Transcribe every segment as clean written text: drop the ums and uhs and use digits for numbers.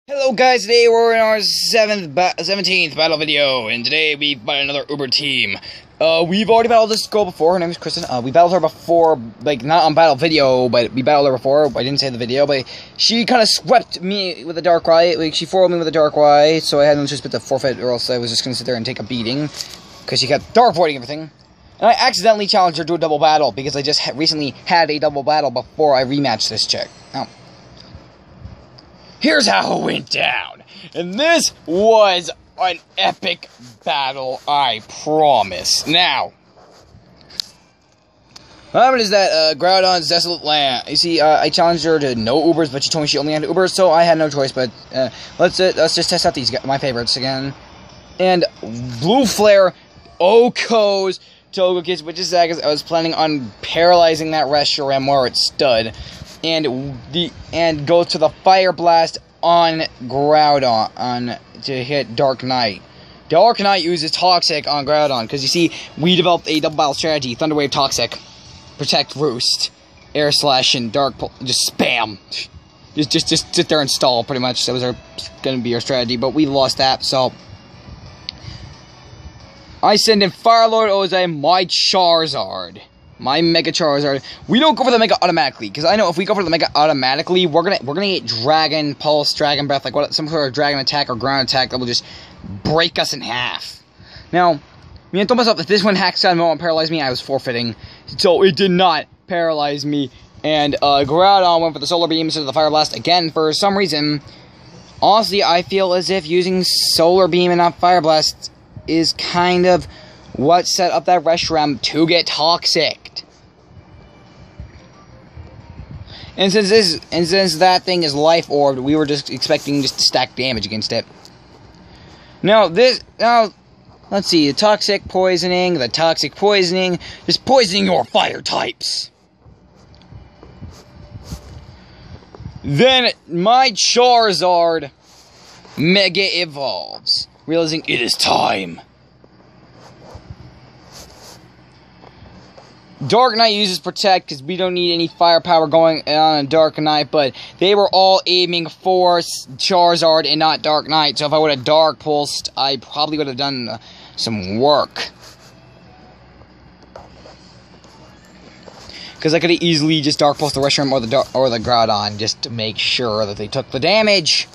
Hello guys, today we're in our 17th battle video, and today we fight another Uber team. We've already battled this girl before. Her name is Kristin. We battled her before, like, not on battle video, but we battled her before. I didn't say the video, but she kind of swept me with a dark eye. Like, she foiled me with a dark eye, so I had no choice but to forfeit, or else I was just going to sit there and take a beating, because she kept dark voiding everything. And I accidentally challenged her to a double battle, because I just recently had a double battle before I rematched this chick. Now, here's how it went down. And this was an epic battle, I promise. Now, what happened is that, Groudon's Desolate Land. You see, I challenged her to no Ubers, but she told me she only had Ubers, so I had no choice, but, let's just test out these, my favorites again. And Blue Flare, Oko's Togekiss, which is sad, because I was planning on paralyzing that Reshiram where it stood. And go to the Fire Blast on Groudon to hit Dark Knight. Dark Knight uses Toxic on Groudon, because you see, we developed a double battle strategy: Thunder Wave, Toxic, Protect, Roost, Air Slash, and Dark Pulse. Just spam. Just sit there and stall, pretty much. That was gonna be our strategy, but we lost that, so I send in Fire Lord Ozai, my Charizard. My Mega Charizard. We don't go for the Mega automatically, because I know if we go for the Mega automatically, we're gonna get Dragon Pulse, Dragon Breath, like some sort of Dragon attack or ground attack that will just break us in half. Now, I told myself if this one hacks out and won't paralyze me, I was forfeiting. So it did not paralyze me, and Groudon went for the Solar Beam instead of the Fire Blast again for some reason. Honestly, I feel as if using Solar Beam and not Fire Blast is kind of what set up that Reshiram to get Toxic. And since that thing is life orbed, we were just expecting just to stack damage against it. Now let's see, the toxic poisoning, just poisoning your fire types. Then my Charizard Mega evolves, realizing it is time. Dark Knight uses Protect, because we don't need any firepower going on in Dark Knight, but they were all aiming for Charizard and not Dark Knight, so if I would have Dark Pulsed, I probably would have done some work. Because I could have easily just Dark Pulsed the Reshiram or the Groudon, just to make sure that they took the damage.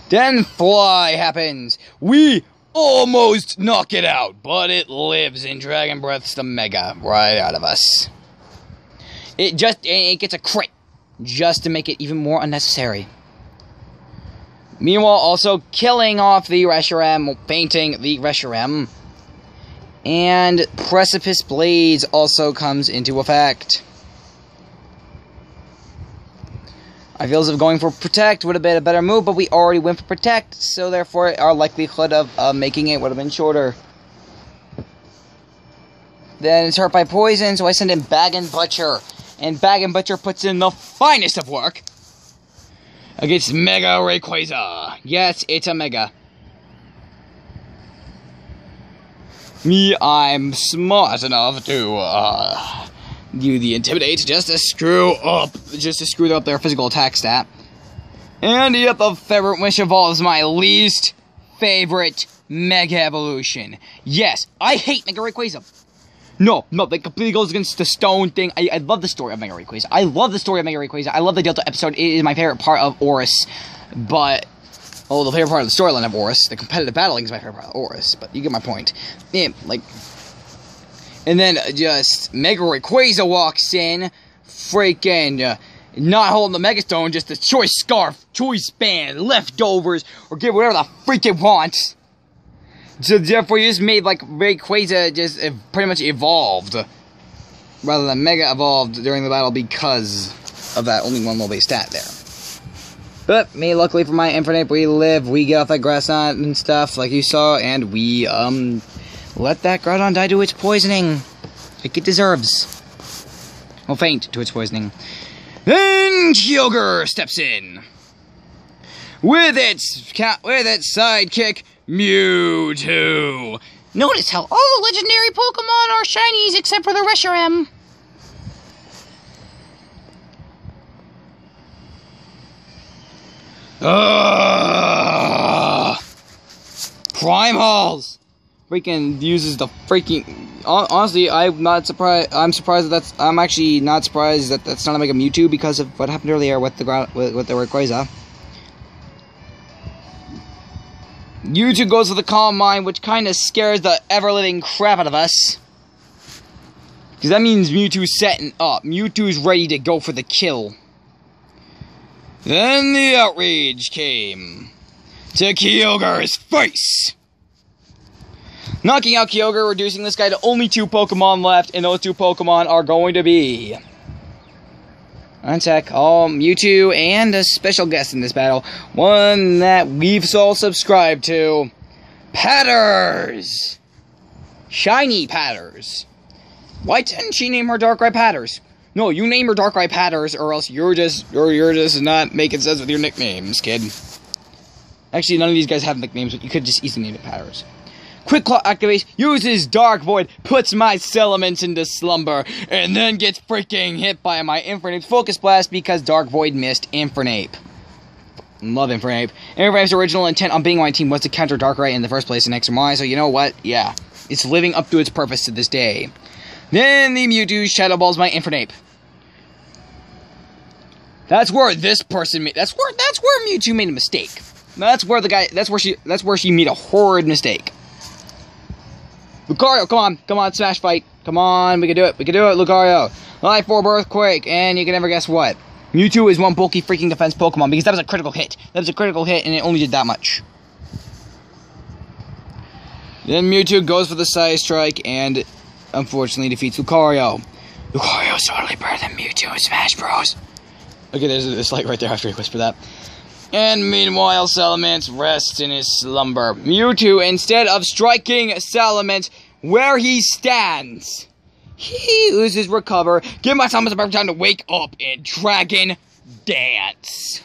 Then Fly happens. We almost knock it out, but it lives and Dragon Breaths the Mega right out of us. It gets a crit, just to make it even more unnecessary. Meanwhile, also killing off the Reshiram, fainting the Reshiram. And Precipice Blades also comes into effect. I feel as if going for Protect would have been a better move, but we already went for Protect, so therefore our likelihood of making it would have been shorter. Then it's hurt by poison, so I send in Bag and Butcher. And Bag and Butcher puts in the finest of work against Mega Rayquaza. Yes, it's a Mega. I'm smart enough to, do the Intimidate just to screw up their physical attack stat. And yep, the Favorite Wish evolves my least favorite Mega Evolution. Yes, I hate Mega Rayquaza. No, that completely goes against the stone thing. I love the story of Mega Rayquaza. I love the Delta episode. It is my favorite part of ORAS. But, the favorite part of the storyline of ORAS. The competitive battling is my favorite part of ORAS. But you get my point. Yeah, and then just Mega Rayquaza walks in, freaking not holding the Mega Stone, just a Choice Scarf, Choice Band, Leftovers, or get whatever the freak it wants. So therefore you just made like Rayquaza just pretty much evolved, rather than Mega evolved during the battle because of that only one low base stat there. But me, luckily for my Infinite, we live, we get off that grass knot and stuff like you saw, and we let that Groudon die to its poisoning, like it deserves. Well, faint to its poisoning. Then Kyogre steps in with its sidekick Mewtwo. Notice how all legendary Pokemon are shinies except for the Reshiram. Prime Halls! Freaking uses the freaking... Honestly, I'm not surprised. I'm actually not surprised that that's not like a Mewtwo because of what happened earlier with the Rayquaza. Mewtwo goes for the Calm Mind, which kind of scares the ever-living crap out of us. Because that means Mewtwo's setting up. Mewtwo's ready to go for the kill. Then the outrage came to Kyogre's face. Knocking out Kyogre, reducing this guy to only 2 Pokemon left, and those 2 Pokemon are going to be... Untech, Mewtwo, and a special guest in this battle. One that we've all subscribed to. Patters! Shiny Patters. Why didn't she name her Darkrai Patters? No, you name her Darkrai Patters, or else you're just not making sense with your nicknames, kid. Actually, none of these guys have nicknames, but you could just easily name it Patters. Quick Claw activates, uses Dark Void, puts my Salamence into slumber, and then gets freaking hit by my Infernape Focus Blast because Dark Void missed Infernape. Love Infernape. Infernape's original intent on being on my team was to counter Darkrai in the first place in X and Y, so you know what? Yeah, it's living up to its purpose to this day. Then the Mewtwo Shadow Balls my Infernape. That's where this person made. That's where Mewtwo made a mistake. That's where she made a horrid mistake. Lucario, come on, smash fight. Come on, we can do it, Lucario. Life Orb Earthquake, and you can never guess what. Mewtwo is one bulky freaking defense Pokemon, because that was a critical hit. That was a critical hit, and it only did that much. Then Mewtwo goes for the Side Strike, and unfortunately defeats Lucario. Lucario's totally better than Mewtwo in Smash Bros. Okay, there's a slight right there after you whisper that. And meanwhile, Salamence rests in his slumber. Mewtwo, instead of striking Salamence where he stands, he uses Recover. Give my Salamence a perfect time to wake up and Dragon Dance.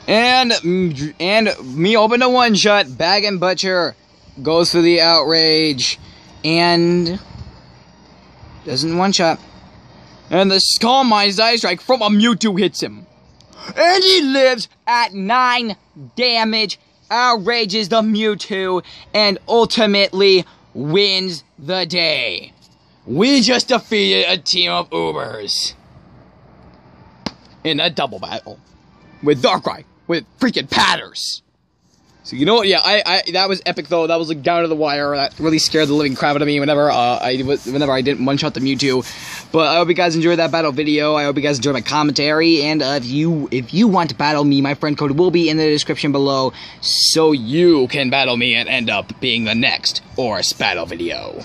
And me open to one-shot. Bag and Butcher goes for the outrage. And doesn't one-shot. And the Calm Mind Side Strike from a Mewtwo hits him. And he lives at 9 damage, outrages the Mewtwo, and ultimately wins the day. We just defeated a team of Ubers in a double battle with Darkrai, with freaking Patters. So you know what? Yeah, that was epic though. That was like down to the wire. That really scared the living crap out of me whenever I didn't one-shot the Mewtwo. But I hope you guys enjoyed that battle video. I hope you guys enjoyed my commentary. And if you want to battle me, my friend code will be in the description below, so you can battle me and end up being the next ORAS battle video.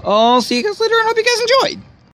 I'll see you guys later, and hope you guys enjoyed.